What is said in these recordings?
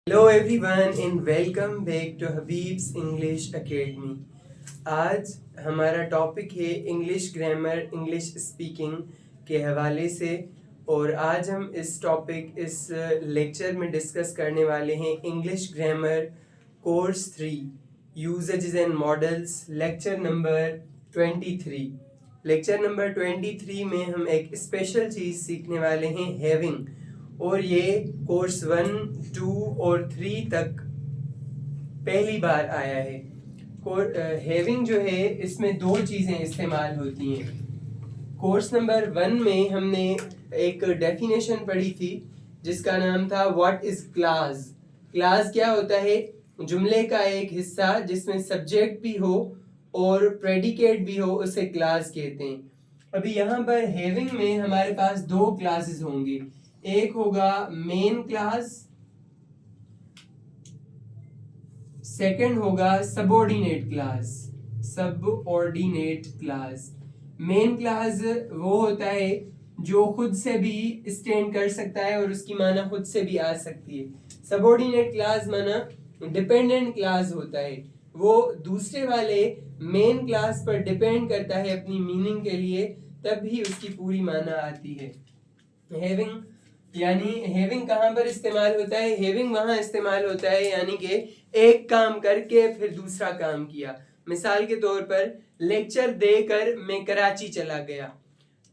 Hello everyone and welcome back to Habib's English Academy। आज हमारा topic है English grammar English speaking के हवाले से और आज हम इस लेक्चर में डिस्कस करने वाले हैं English grammar course 3 usages and models lecture number 23। Lecture number 23 में हम एक स्पेशल चीज़ सीखने वाले हैं हैविंग, और ये कोर्स 1, 2 और 3 तक पहली बार आया है। हैविंग जो है इसमें दो चीज़ें इस्तेमाल होती हैं। कोर्स नंबर 1 में हमने एक डेफिनेशन पढ़ी थी जिसका नाम था व्हाट इज़ क्लास। क्लास क्या होता है? जुमले का एक हिस्सा जिसमें सब्जेक्ट भी हो और प्रेडिकेट भी हो, उसे क्लास कहते हैं। अभी यहाँ पर हैविंग में हमारे पास दो क्लासेस होंगे। एक होगा मेन क्लास, सेकंड होगा subordinate class. Subordinate class, main class वो होता है जो खुद से भी स्टैंड कर सकता है और उसकी माना खुद से भी आ सकती है। सबऑर्डिनेट क्लास माना डिपेंडेंट क्लास होता है, वो दूसरे वाले मेन क्लास पर डिपेंड करता है अपनी मीनिंग के लिए, तब भी उसकी पूरी माना आती है। हैविंग यानी हैविंग कहाँ पर इस्तेमाल होता है? हैविंग वहाँ इस्तेमाल होता है यानी कि एक काम करके फिर दूसरा काम किया। मिसाल के तौर पर लेक्चर देकर मैं कराची चला गया।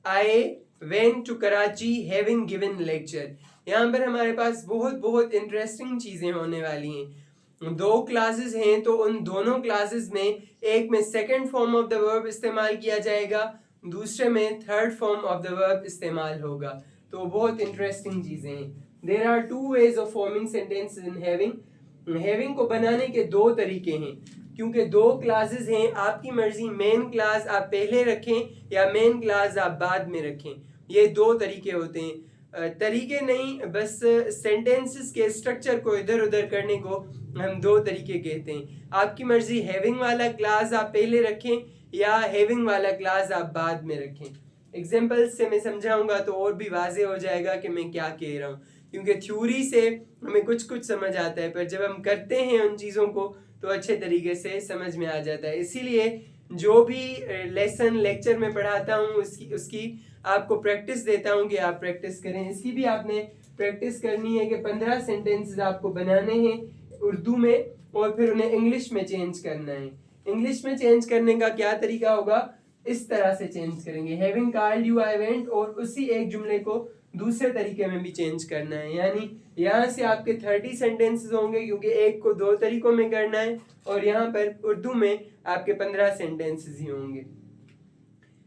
I went to Karachi having given lecture. यहाँ पर हमारे पास बहुत इंटरेस्टिंग चीज़ें होने वाली हैं। दो क्लासेस हैं तो उन दोनों क्लासेस में एक में second form of the verb इस्तेमाल किया जाएगा, दूसरे में third form of the verb इस्तेमाल होगा। तो बहुत इंटरेस्टिंग चीज़ें हैं। There are two ways of forming sentences in having. Having को बनाने के दो तरीके हैं, क्योंकि दो क्लासेस हैं। आपकी मर्जी, मेन क्लास आप पहले रखें या मेन क्लास आप बाद में रखें। ये दो तरीके होते हैं। तरीके नहीं, बस सेंटेंसेस के स्ट्रक्चर को इधर उधर करने को हम दो तरीके कहते हैं। आपकी मर्जी, हैविंग वाला क्लास आप पहले रखें या हैविंग वाला क्लास आप बाद में रखें। एग्जाम्पल्स से मैं समझाऊंगा तो और भी वाजे हो जाएगा कि मैं क्या कह रहा हूँ, क्योंकि थ्योरी से हमें कुछ समझ आता है, पर जब हम करते हैं उन चीज़ों को तो अच्छे तरीके से समझ में आ जाता है। इसीलिए जो भी लेसन लेक्चर में पढ़ाता हूँ उसकी आपको प्रैक्टिस देता हूँ कि आप प्रैक्टिस करें। इसकी भी आपने प्रैक्टिस करनी है कि 15 सेंटेंसेस आपको बनाने हैं उर्दू में और फिर उन्हें इंग्लिश में चेंज करना है। इंग्लिश में चेंज करने का क्या तरीका होगा? इस तरह से चेंज करेंगे, having called you I went, और उसी एक जुमले को दूसरे तरीके में भी चेंज करना है। यानी यहाँ से आपके 30 सेंटेंसेस होंगे, क्योंकि एक को दो तरीकों में करना है, और यहाँ पर उर्दू में आपके 15 सेंटेंसेस ही होंगे।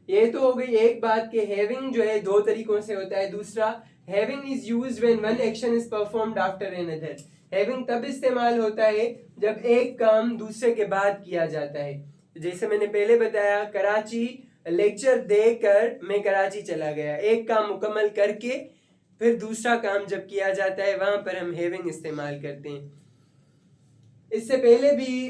ये तो हो गई एक बात कि हैविंग जो है दो तरीकों से होता है। दूसरा, having is used when one action is performed after another. Having तब इस्तेमाल होता है जब एक काम दूसरे के बाद किया जाता है। जैसे मैंने पहले बताया, कराची लेक्चर देकर मैं कराची चला गया। एक काम मुकम्मल करके फिर दूसरा काम जब किया जाता है, वहां पर हम हैविंग इस्तेमाल करते हैं। इससे पहले भी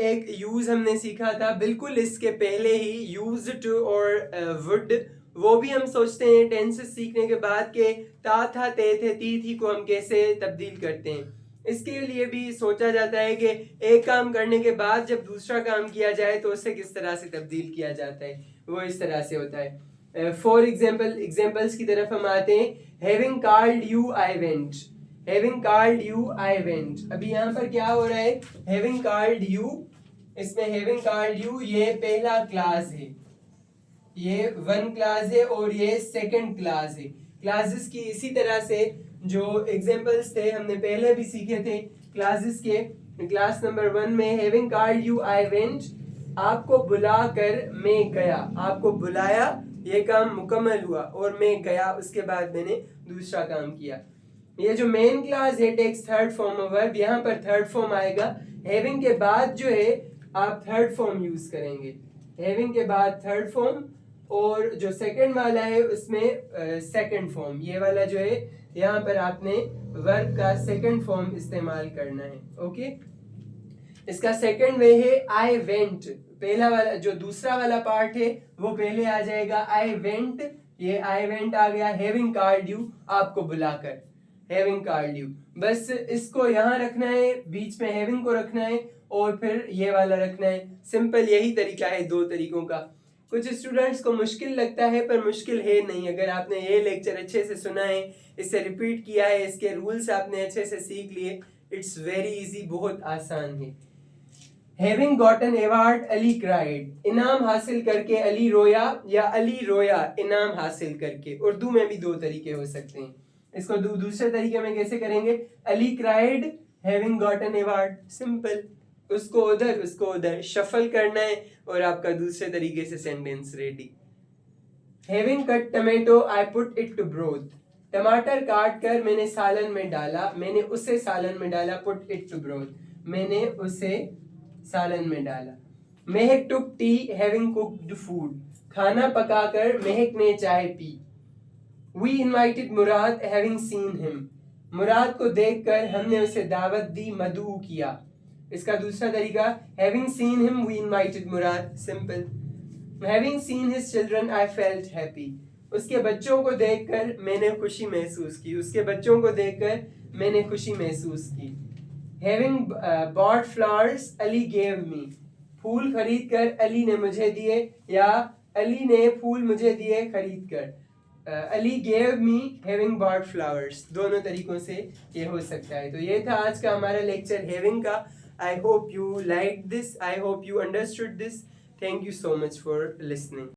एक यूज हमने सीखा था, बिल्कुल इसके पहले ही, यूज्ड और वुड। वो भी हम सोचते हैं टेंसेस सीखने के बाद के ता था ते थे ती थी को हम कैसे तब्दील करते हैं। इसके लिए भी सोचा जाता है कि एक काम करने के बाद जब दूसरा काम किया जाए तो उसे किस तरह से तब्दील किया जाता है। वो इस तरह से होता है। फॉर एग्जाम्पल्स की तरफ हम आते हैं। Having called you I went. Having called you I went. अभी यहाँ पर क्या हो रहा है? हैविंग कॉल्ड यू, इसमें हैविंग कॉल्ड यू ये पहला क्लास है, ये वन क्लास है और ये सेकंड क्लास है। क्लासेस की इसी तरह से जो एग्जांपल्स थे हमने पहले भी सीखे थे क्लासेस के। क्लास नंबर 1 में having called you I went, आपको बुलाकर मैं गया। आपको बुलाया, ये काम मुकम्मल हुआ, और मैं गया, उसके बाद मैंने दूसरा काम किया। ये जो मेन क्लास है takes third form of verb, यहाँ पर थर्ड फॉर्म आएगा। हैविंग के बाद जो है आप थर्ड फॉर्म यूज करेंगे। हैविंग के बाद थर्ड फॉर्म, और जो सेकंड वाला है उसमें सेकंड फॉर्म। ये वाला जो है यहाँ पर आपने वर्ब का सेकंड फॉर्म इस्तेमाल करना है। ओके, इसका सेकंड वे है आई वेंट। पहला वाला जो दूसरा वाला पार्ट है वो पहले आ जाएगा आई वेंट, ये आई वेंट आ गया। हैविंग कॉल्ड यू, आपको बुलाकर। हैविंग कार्ड यू, बस इसको यहाँ रखना है, बीच में हैविंग को रखना है और फिर ये वाला रखना है। सिंपल यही तरीका है दो तरीकों का। कुछ स्टूडेंट्स को मुश्किल लगता है पर मुश्किल है नहीं। अगर आपने ये लेक्चर अच्छे से सुना है, इसे रिपीट किया है, इसके रूल्स आपने अच्छे से सीख लिए, इट्स वेरी इजी, बहुत आसान है। Having gotten award Ali cried, इनाम हासिल करके अली रोया, या अली रोया इनाम हासिल करके। उर्दू में भी दो तरीके हो सकते हैं। इसको दूसरे तरीके में कैसे करेंगे? Ali cried having gotten award, simple. उसको उधर शफल करना है और आपका दूसरे तरीके से sentence ready. Having cut tomato I put it to broth, टमाटर काट कर मैंने सालन में डाला, मैंने उसे सालन में डाला। पुट इट टू ब्रोथ, मैंने उसे सालन में डाला। Mahak took tea having cooked food, खाना पकाकर महक ने चाय पी। We invited Murad having seen him, Murad को देखकर हमने उसे दावत दी, मदऊ किया। इसका दूसरा तरीका, having seen him we invited Murad, simple. Having seen his children I felt happy, उसके बच्चों को देखकर मैंने खुशी महसूस की, उसके बच्चों को देखकर मैंने खुशी महसूस की। Having bought flowers Ali gave me, फूल खरीद कर अली ने मुझे दिए, या अली ने फूल मुझे दिए खरीद कर। Ali gave me having bought flowers, दोनों तरीकों से ये हो सकता है। तो ये था आज का हमारा लेक्चर हैविंग का। I hope you like this, I hope you understood this. Thank you so much for listening.